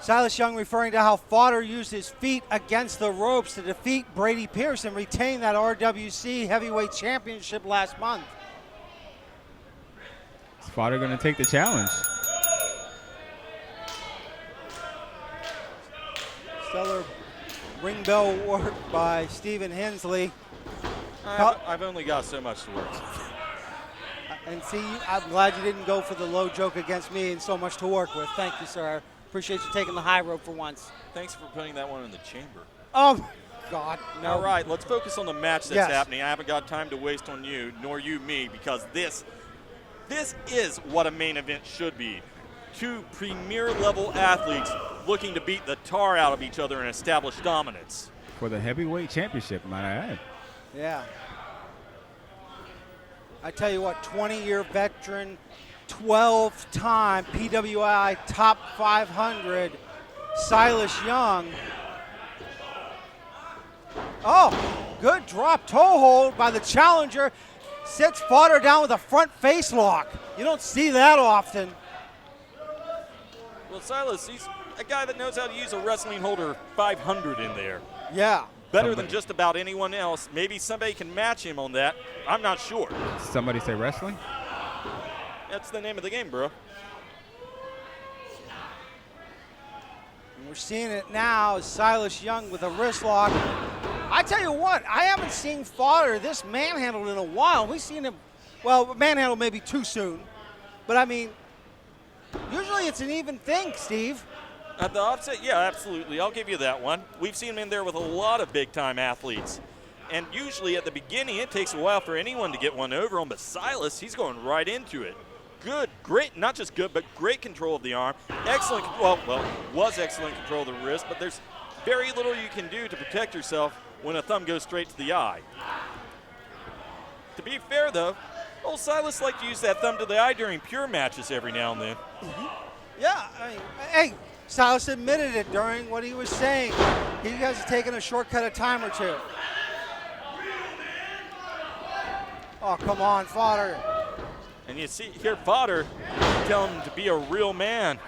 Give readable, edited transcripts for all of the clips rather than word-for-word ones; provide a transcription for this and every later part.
Silas Young referring to how Fodder used his feet against the ropes to defeat Brady Pierce and retain that RWC heavyweight championship last month. Is Fodder going to take the challenge? Stellar ring bell work by Stephen Hensley. I've only got so much to work. And see, I'm glad you didn't go for the low joke against me and so much to work with. Thank you, sir. Appreciate you taking the high road for once. Thanks for putting that one in the chamber. Oh, God, no. All right, let's focus on the match that's happening. I haven't got time to waste on you, nor you me, because this is what a main event should be. Two premier-level athletes looking to beat the tar out of each other and establish dominance. For the heavyweight championship, might I add. Yeah. I tell you what, 20-year veteran, 12-time PWI top 500, Silas Young. Oh, good drop toe hold by the challenger. Sits Fodder down with a front face lock. You don't see that often. Well, Silas, he's a guy that knows how to use a wrestling holder 500 in there. Yeah. Better than just about anyone else. Maybe somebody can match him on that. I'm not sure. Somebody say wrestling? That's the name of the game, bro. And we're seeing it now. Silas Young with a wrist lock. I tell you what, I haven't seen Fodder this manhandled in a while. We've seen him, well, manhandled maybe too soon. But, I mean, usually it's an even thing, Steve. At the offset, yeah, absolutely. I'll give you that one. We've seen him in there with a lot of big-time athletes. And usually at the beginning, it takes a while for anyone to get one over him. But Silas, he's going right into it. Good, great, not just good, but great control of the arm. Excellent, was excellent control of the wrist. But there's very little you can do to protect yourself when a thumb goes straight to the eye. To be fair, though, old Silas liked to use that thumb to the eye during pure matches every now and then. Yeah, I mean, hey. Silas admitted it during what he was saying. He has taken a shortcut a time or two. Oh, come on, Fodder. And you see here Fodder telling him to be a real man.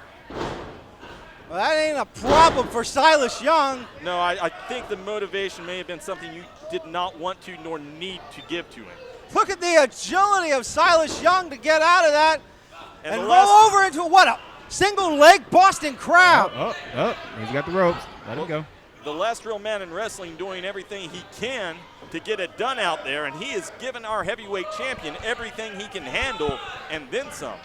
Well, that ain't a problem for Silas Young. No, I think the motivation may have been something you did not want to nor need to give to him. Look at the agility of Silas Young to get out of that and roll over into what, a single leg Boston Crab. He's got the ropes. Let him go. The last real man in wrestling doing everything he can to get it done out there, and he has given our heavyweight champion everything he can handle and then some.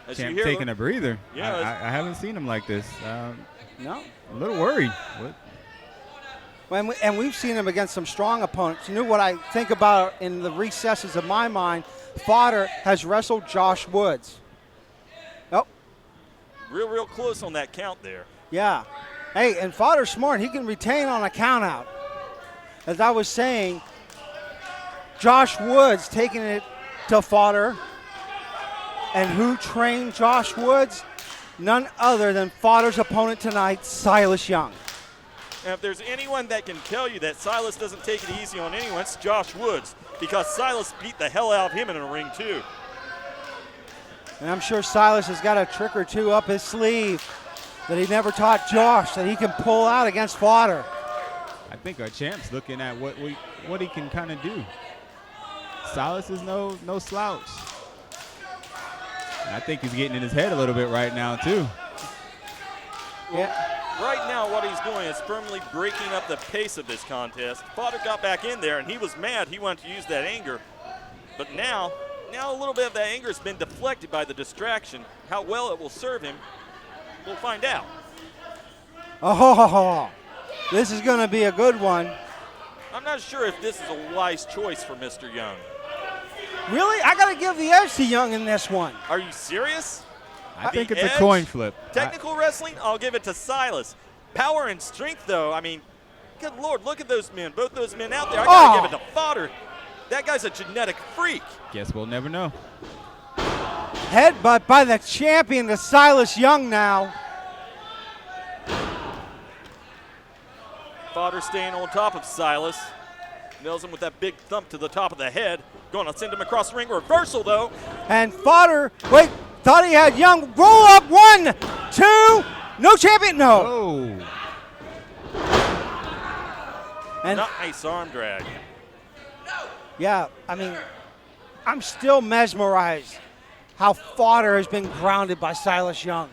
As Champ you hear, taking a breather. Yeah, I haven't seen him like this. No. A little worried. And we've seen him against some strong opponents. You know what I think about in the recesses of my mind? Fodder has wrestled Josh Woods. Oh. Real close on that count there. Yeah. Hey, and Fodder's smart. He can retain on a count out. As I was saying, Josh Woods taking it to Fodder. And who trained Josh Woods? None other than Fodder's opponent tonight, Silas Young. And if there's anyone that can tell you that Silas doesn't take it easy on anyone, it's Josh Woods, because Silas beat the hell out of him in a ring too. And I'm sure Silas has got a trick or two up his sleeve that he never taught Josh that he can pull out against Fodder. I think our champ's looking at what he can kind of do. Silas is no slouch. And I think he's getting in his head a little bit right now too. Yeah. Right now what he's doing is firmly breaking up the pace of this contest. Fodder got back in there and he was mad. He wanted to use that anger. But now a little bit of that anger has been deflected by the distraction. How well it will serve him, we'll find out. Oh, this is going to be a good one. I'm not sure if this is a wise choice for Mr. Young. Really? I got to give the edge to Young in this one. Are you serious? I think it's a coin flip. Technical wrestling, I'll give it to Silas. Power and strength, though, I mean, good Lord, look at those men. Both those men out there. I got to give it to Fodder. That guy's a genetic freak. Guess we'll never know. Headbutt by the champion to Silas Young now. Fodder staying on top of Silas. Nails him with that big thump to the top of the head. Going to send him across the ring. Reversal, though. And Fodder, wait, Thought he had Young. Roll up, 1, 2. No champion, no. Oh. And nice arm drag. yeah, I mean, I'm still mesmerized how Fodder has been grounded by Silas Young.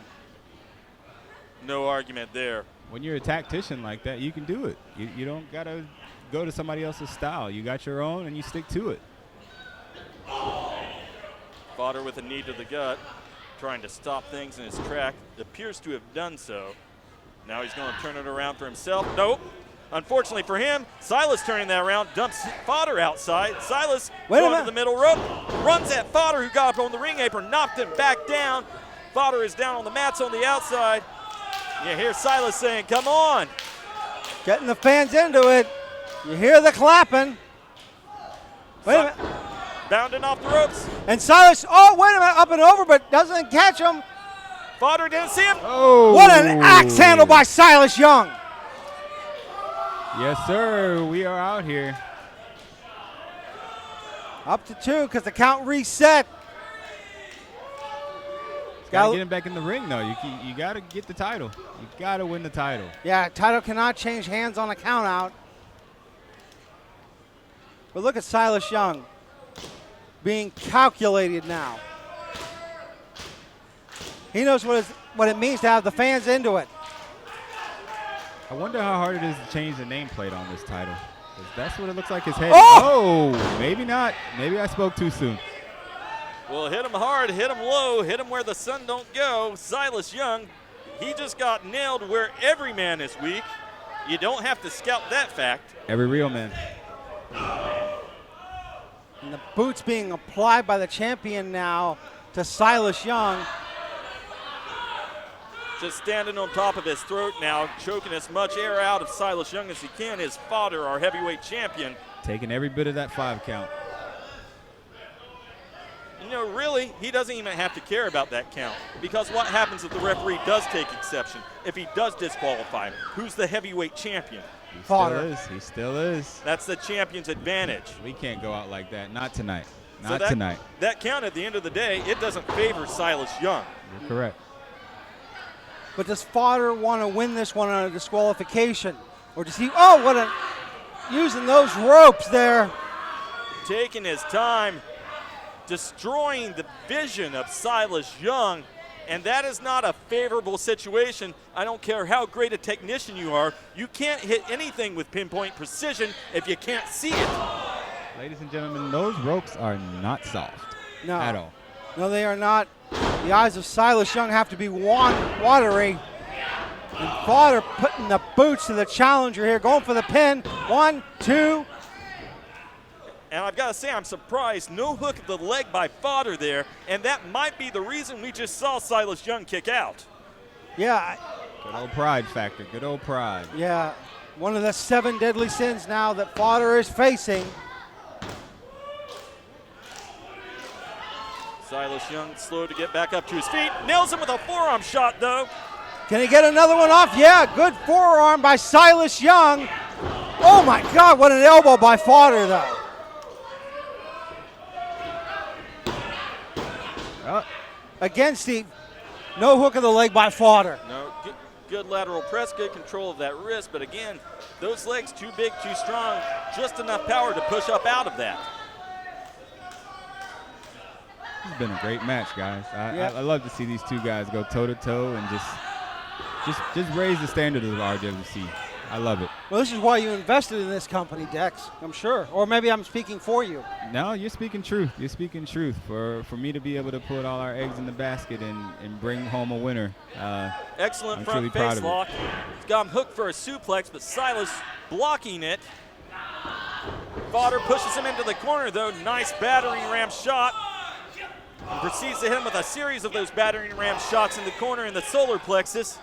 No argument there. When you're a tactician like that, you can do it. You don't got to go to somebody else's style. You got your own, and you stick to it. Fodder with a knee to the gut, trying to stop things in his track. Appears to have done so. Now he's going to turn it around for himself. Nope. Unfortunately for him, Silas turning that around, dumps Fodder outside. Silas going to the middle rope, runs at Fodder, who got up on the ring apron, knocked him back down. Fodder is down on the mats on the outside. You hear Silas saying, come on. Getting the fans into it. You hear the clapping. Wait a minute. Bounding off the ropes. And Silas, oh, wait a minute, up and over, but doesn't catch him. Fodder didn't see him. Oh. What an axe handle by Silas Young. Yes, sir. We are out here. Up to 2 because the count reset. Got to get him back in the ring, though. You got to get the title. You got to win the title. Yeah, title cannot change hands on a count out. But look at Silas Young being calculated now. He knows what it means to have the fans into it. I wonder how hard it is to change the nameplate on this title. 'Cause that's what it looks like his head. Oh! Oh, maybe not. Maybe I spoke too soon. Well, hit him hard, hit him low, hit him where the sun don't go. Silas Young, he just got nailed where every man is weak. You don't have to scout that fact. Every real man. And the boots being applied by the champion now to Silas Young. Just standing on top of his throat now, choking as much air out of Silas Young as he can, is Fodder, our heavyweight champion. Taking every bit of that 5 count. You know, really, he doesn't even have to care about that count, because what happens if the referee does take exception? If he does disqualify him, who's the heavyweight champion? He Fodder. still is. He still is. That's the champion's advantage. We can't go out like that. Not tonight. So Not tonight. That count at the end of the day, it doesn't favor Silas Young. You're correct. But does Fodder want to win this one on a disqualification? Or does he, oh, what a, using those ropes there. Taking his time, destroying the vision of Silas Young, and that is not a favorable situation. I don't care how great a technician you are, you can't hit anything with pinpoint precision if you can't see it. Ladies and gentlemen, those ropes are not soft at all. No, they are not. The eyes of Silas Young have to be watery. And Fodder putting the boots to the challenger here, going for the pin. 1, 2. And I've got to say, I'm surprised. No hook of the leg by Fodder there, and that might be the reason we just saw Silas Young kick out. Yeah. Good old pride factor. Good old pride. Yeah. One of the 7 deadly sins now that Fodder is facing. Silas Young slow to get back up to his feet. Nails him with a forearm shot, though. Can he get another one off? Yeah, good forearm by Silas Young. Oh, my God, what an elbow by Fodder, though. Again, Steve, no hook of the leg by Fodder. No, good lateral press, good control of that wrist, but again, those legs too big, too strong, just enough power to push up out of that. It's been a great match, guys. I love to see these two guys go toe-to-toe and just raise the standard of RWC. I love it. Well, this is why you invested in this company, Dex, I'm sure. Or maybe I'm speaking for you. No, you're speaking truth. You're speaking truth. For me to be able to put all our eggs in the basket and bring home a winner. Excellent I'm front truly proud face of it. lock. He's got him hooked for a suplex, but Silas blocking it. Fodder pushes him into the corner, though. Nice battering ram shot. And proceeds to hit him with a series of those battering ram shots in the corner in the solar plexus.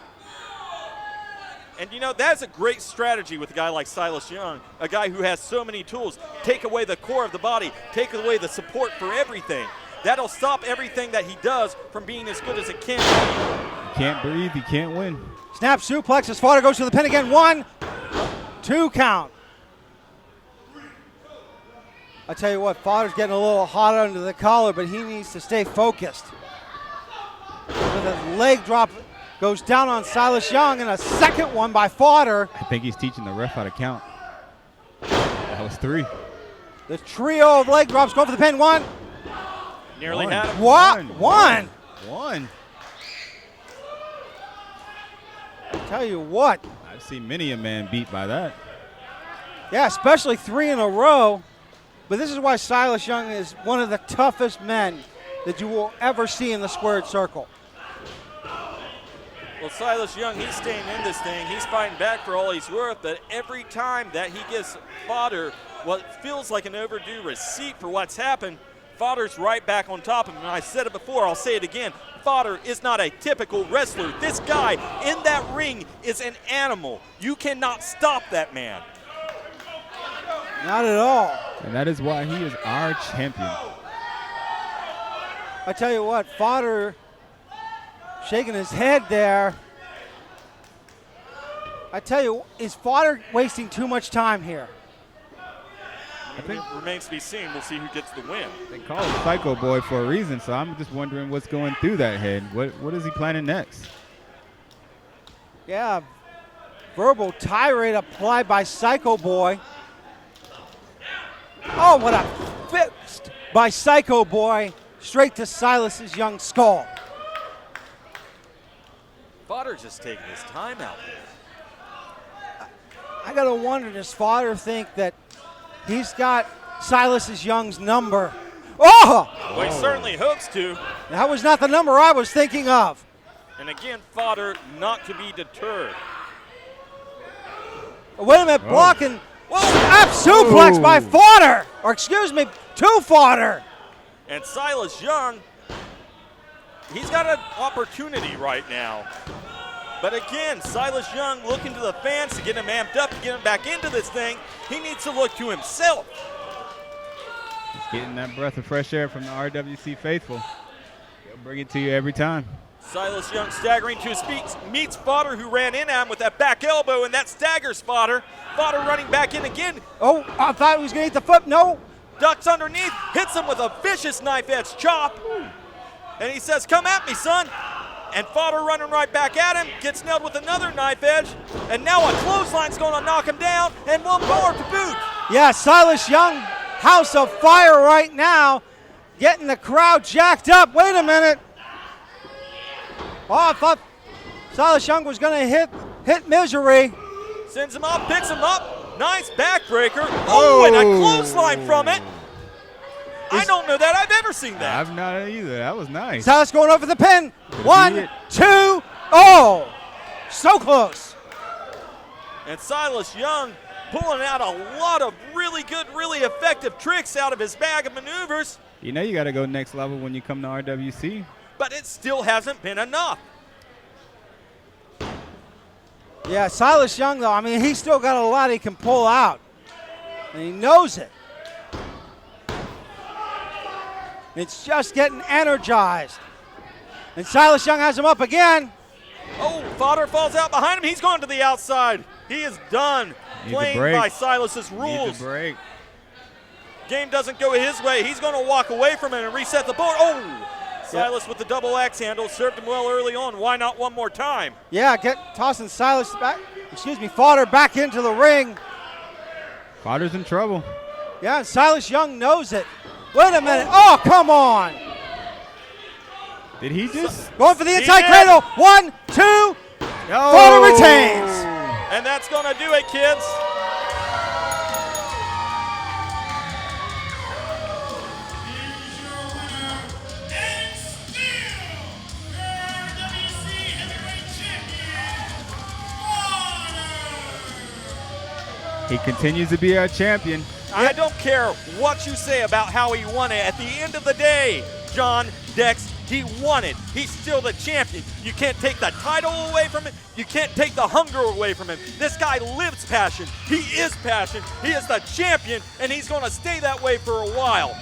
And you know, that's a great strategy with a guy like Silas Young, a guy who has so many tools. Take away the core of the body, take away the support for everything. That'll stop everything that he does from being as good as it can. You can't breathe, you can't win. Snap suplex as Fodder goes to the pin again. 1, 2 count. I tell you what, Fodder's getting a little hot under the collar, but he needs to stay focused. the leg drop goes down on Silas Young, and a second one by Fodder. I think he's teaching the ref how to count. That was 3. The trio of leg drops going for the pin. 1. Nearly had him. What? 1. I tell you what. I've seen many a man beat by that. Yeah, especially 3 in a row. But this is why Silas Young is one of the toughest men that you will ever see in the squared circle. Well, Silas Young, he's staying in this thing. He's fighting back for all he's worth, but every time that he gives Fodder what feels like an overdue receipt for what's happened, Fodder's right back on top of him. And I said it before, I'll say it again. Fodder is not a typical wrestler. This guy in that ring is an animal. You cannot stop that man. Not at all. And that is why he is our champion. I tell you what, Fodder shaking his head there. I tell you, is Fodder wasting too much time here? I think it remains to be seen. We'll see who gets the win. They call him Psycho Boy for a reason, so I'm just wondering what's going through that head. What is he planning next? Yeah, verbal tirade applied by Psycho Boy. Oh, what a fist by Psycho Boy straight to Silas's young skull. Fodder's just taking his time out there. I gotta wonder, does Fodder think that he's got Silas's Young's number? Oh! Well, he certainly hopes to. That was not the number I was thinking of. And again, Fodder not to be deterred. Wait a minute, blocking. Whoa! Up suplex by Fodder! Or excuse me, to Fodder. And Silas Young, he's got an opportunity right now. But again, Silas Young looking to the fans to get him amped up, to get him back into this thing. He needs to look to himself. He's getting that breath of fresh air from the RWC faithful. He'll bring it to you every time. Silas Young staggering to his feet, meets Fodder, who ran in at him with that back elbow, and that staggers Fodder. Fodder running back in again. Oh, I thought he was going to eat the foot. No. Ducks underneath, hits him with a vicious knife-edge chop. And he says, come at me, son. And Fodder running right back at him, gets nailed with another knife edge. And now a clothesline's going to knock him down, and one more to boot. Yeah, Silas Young, house of fire right now, getting the crowd jacked up. Wait a minute. Oh, I thought Silas Young was going to hit Misery. Sends him up, picks him up. Nice backbreaker. Oh, and a clothesline from it. I don't know that I've ever seen that. I've not either. That was nice. Silas going over the pin. 1, 2, oh, so close. And Silas Young pulling out a lot of really good, really effective tricks out of his bag of maneuvers. You know you got to go next level when you come to RWC. But it still hasn't been enough. Yeah, Silas Young, though, I mean, he's still got a lot he can pull out. And he knows it. It's just getting energized. And Silas Young has him up again. Oh, Fodder falls out behind him. He's going to the outside. He is done playing by Silas's rules. Needs a break. Game doesn't go his way. He's going to walk away from it and reset the board. Oh! Silas with the double axe handle, served him well early on. Why not one more time? Yeah, tossing Silas back, Fodder back into the ring. Fodder's in trouble. Yeah, Silas Young knows it. Wait a minute. Oh, come on. Did he just? Going for the inside cradle. 1, 2. Fodder retains. And that's going to do it, kids. He continues to be our champion. I don't care what you say about how he won it. At the end of the day, John Dex, he won it. He's still the champion. You can't take the title away from him. You can't take the hunger away from him. This guy lives passion. He is passion. He is the champion, and he's going to stay that way for a while.